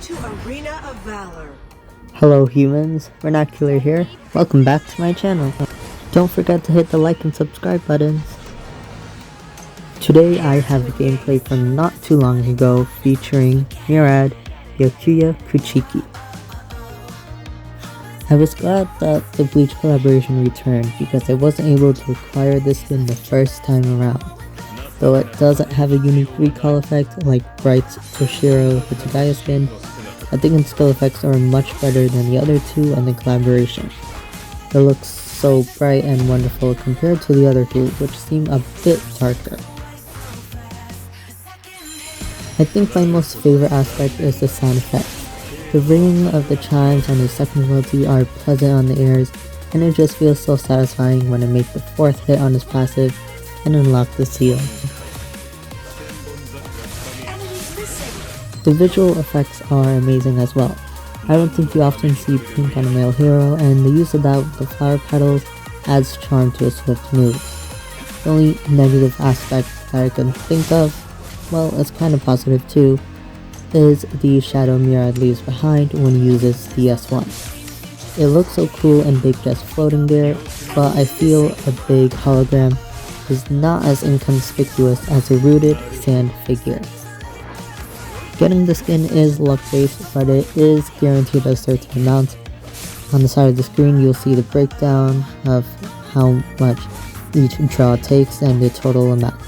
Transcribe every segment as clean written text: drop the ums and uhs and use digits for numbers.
to Arena of Valor. Hello humans, Vernacular here. Welcome back to my channel. Don't forget to hit the like and subscribe buttons. Today I have a gameplay from not too long ago featuring Murad, Byakuyakuchiki. I was glad that the Bleach collaboration returned because I wasn't able to acquire this skin the first time around. Though it doesn't have a unique recall effect like Bright's Toshiro Hitsugaya skin, I think its skill effects are much better than the other two in the collaboration. It looks so bright and wonderful compared to the other two, which seem a bit darker. I think my most favorite aspect is the sound effects. The ringing of the chimes on the second ability are pleasant on the ears, and it just feels so satisfying when I make the fourth hit on his passive and unlock the seal. The visual effects are amazing as well. I don't think you often see pink on a male hero, and the use of that with the flower petals adds charm to a swift move. The only negative aspect that I can think of, well, it's kind of positive too, is the shadow Murad leaves behind when he uses the S1. It looks so cool and big just floating there, but I feel a big hologram is not as inconspicuous as a rooted sand figure. Getting the skin is luck based, but it is guaranteed a certain amount. On the side of the screen you'll see the breakdown of how much each draw takes and the total amount.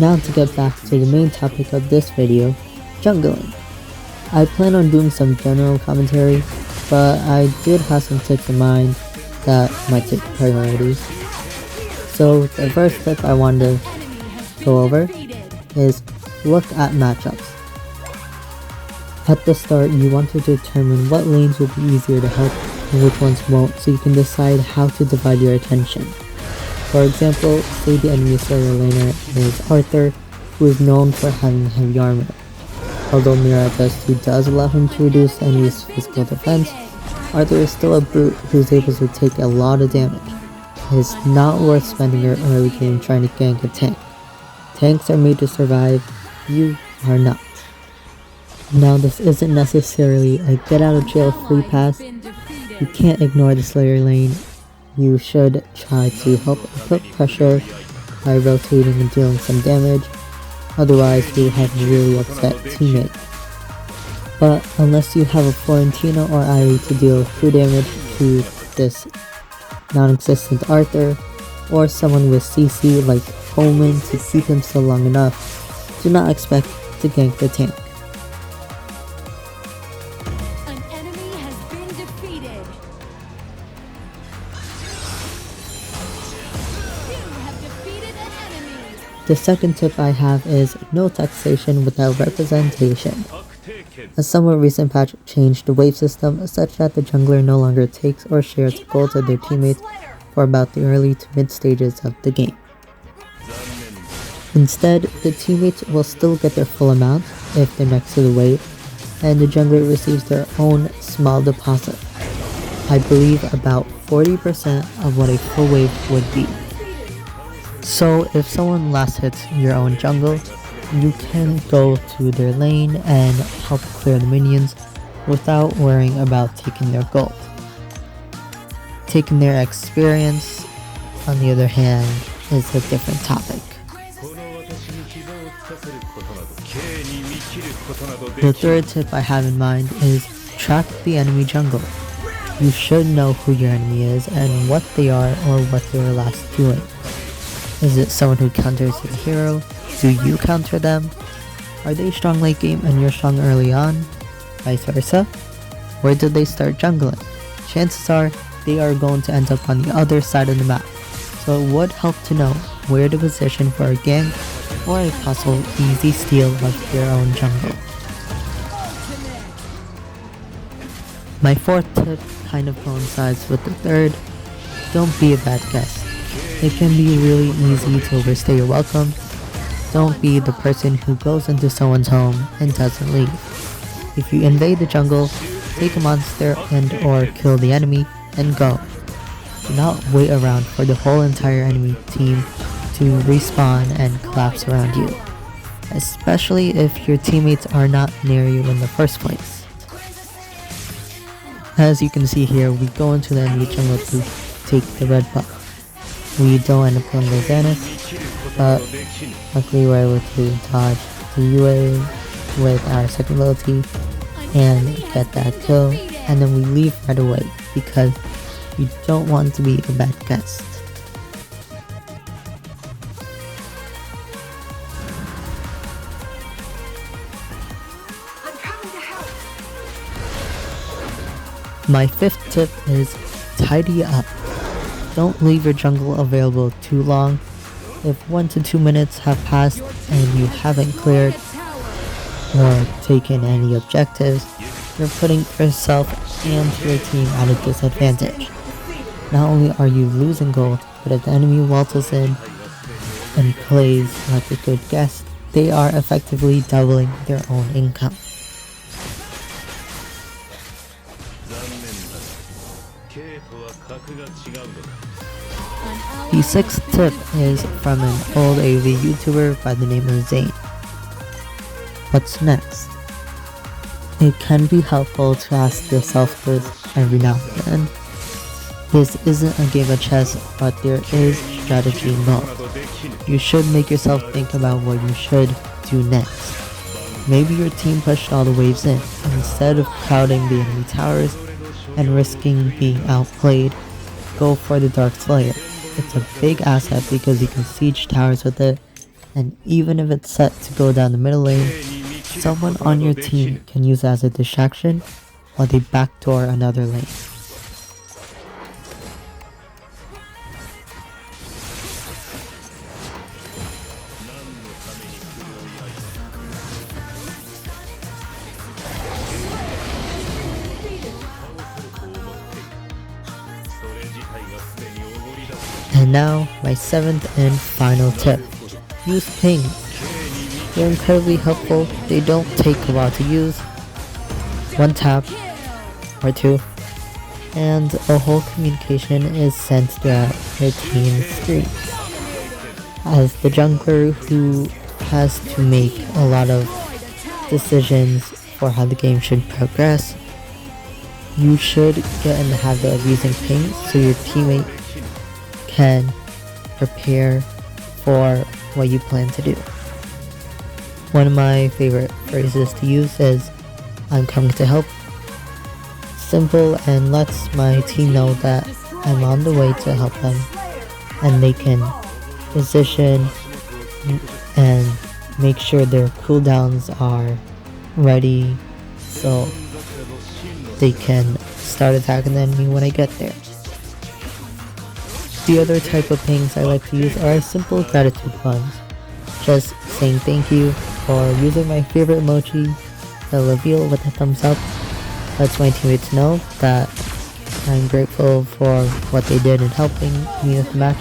Now to get back to the main topic of this video, jungling. I plan on doing some general commentary, but I did have some tips in mind that might take priorities. So the first tip I wanted to go over is look at matchups. At the start you want to determine what lanes will be easier to help and which ones won't, so you can decide how to divide your attention. For example, say the enemy Slayer laner is Arthur, who is known for having heavy armor. Although Murad does allow him to reduce the enemy's physical defense, Arthur is still a brute who's able to take a lot of damage. It is not worth spending your early game trying to gank a tank. Tanks are made to survive, you are not. Now this isn't necessarily a get out of jail free pass. You can't ignore the Slayer lane. You should try to help put pressure by rotating and dealing some damage. Otherwise you'll have a really upset teammate. But unless you have a Florentino or Irie to deal true damage to this non-existent Arthur, or someone with CC like Coleman to keep him still long enough, do not expect to gank the tank. An enemy has been defeated. You have defeated an enemy. The second tip I have is no taxation without representation. A somewhat recent patch changed the wave system such that the jungler no longer takes or shares gold with their teammates for about the early to mid stages of the game. Instead, the teammates will still get their full amount if they're next to the wave, and the jungler receives their own small deposit. I believe about 40% of what a full wave would be. So if someone last hits your own jungle, you can go to their lane and help clear the minions without worrying about taking their gold. Taking their experience, on the other hand, is a different topic. The third tip I have in mind is track the enemy jungle. You should know who your enemy is and what they are or what they were last doing. Is it someone who counters your hero? Do you counter them? Are they strong late game and you're strong early on? Vice versa? Where did they start jungling? Chances are they are going to end up on the other side of the map, so it would help to know where to position for a gank or a possible easy steal of your own jungle. My fourth tip kind of coincides with the third. Don't be a bad guest. It can be really easy to overstay your welcome. Don't be the person who goes into someone's home and doesn't leave. If you invade the jungle, take a monster and or kill the enemy and go. do not wait around for the whole entire enemy team to respawn and collapse around you, especially if your teammates are not near you in the first place. As you can see here, we go into the enemy jungle to take the red buff. We don't end up killing the Xanax, but luckily we're able to dodge the UA with our second ability and get that kill, and then we leave right away because we don't want to be a bad guest. I'm coming to help. My fifth tip is tidy up. Don't leave your jungle available too long. If 1 to 2 minutes have passed and you haven't cleared or taken any objectives, you're putting yourself and your team at a disadvantage. Not only are you losing gold, but if the enemy waltzes in and plays like a good guest, they are effectively doubling their own income. The sixth tip is from an old AoV YouTuber by the name of Zane. What's next? It can be helpful to ask yourself this every now and then. This isn't a game of chess, but there is strategy involved. You should make yourself think about what you should do next. Maybe your team pushed all the waves in. Instead of crowding the enemy towers and risking being outplayed, go for the Dark Slayer. It's a big asset because you can siege towers with it, and even if it's set to go down the middle lane, someone on your team can use it as a distraction while they backdoor another lane. And now, my seventh and final tip. Use pings. They're incredibly helpful. They don't take a while to use. One tap or two, and a whole communication is sent throughout your team's screen. As the jungler who has to make a lot of decisions for how the game should progress, you should get in the habit of using pings so your teammate can prepare for what you plan to do. One of my favorite phrases to use is, "I'm coming to help." Simple and lets my team know that I'm on the way to help them, and they can position and make sure their cooldowns are ready so they can start attacking the enemy when I get there. The other type of pings I like to use are simple gratitude ones. Just saying thank you, or using my favorite emoji, the reveal with a thumbs up. Lets my teammates know that I'm grateful for what they did in helping me with the match,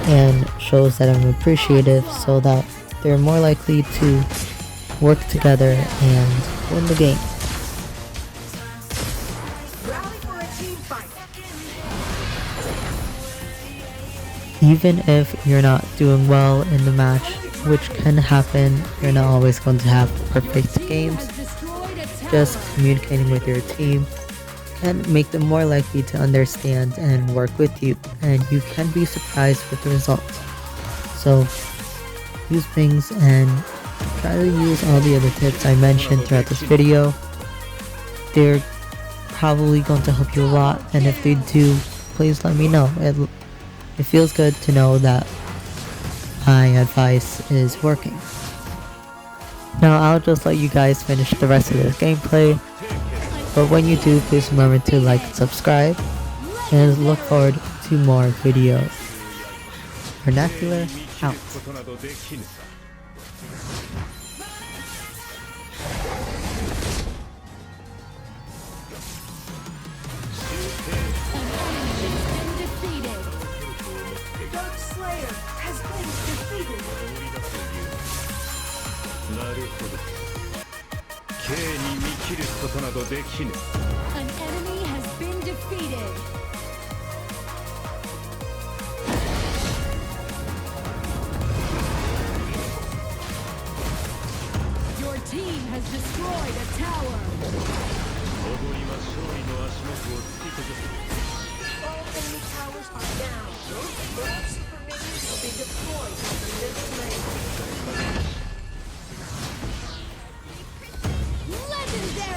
and shows that I'm appreciative so that they're more likely to work together and win the game. Rally for a team fight. Even if you're not doing well in the match, which can happen, you're not always going to have perfect games. Just communicating with your team can make them more likely to understand and work with you, and you can be surprised with the results. So use pings and try to use all the other tips I mentioned throughout this video. They're probably going to help you a lot, and if they do, please let me know. It feels good to know that my advice is working. Now I'll just let you guys finish the rest of this gameplay, but when you do, please remember to like and subscribe, and look forward to more videos. Vernacular out. Dark Slayer has been defeated. An enemy has been defeated. team has destroyed a tower. All enemy towers are down. All super minions will be deployed after this lane. Legendary!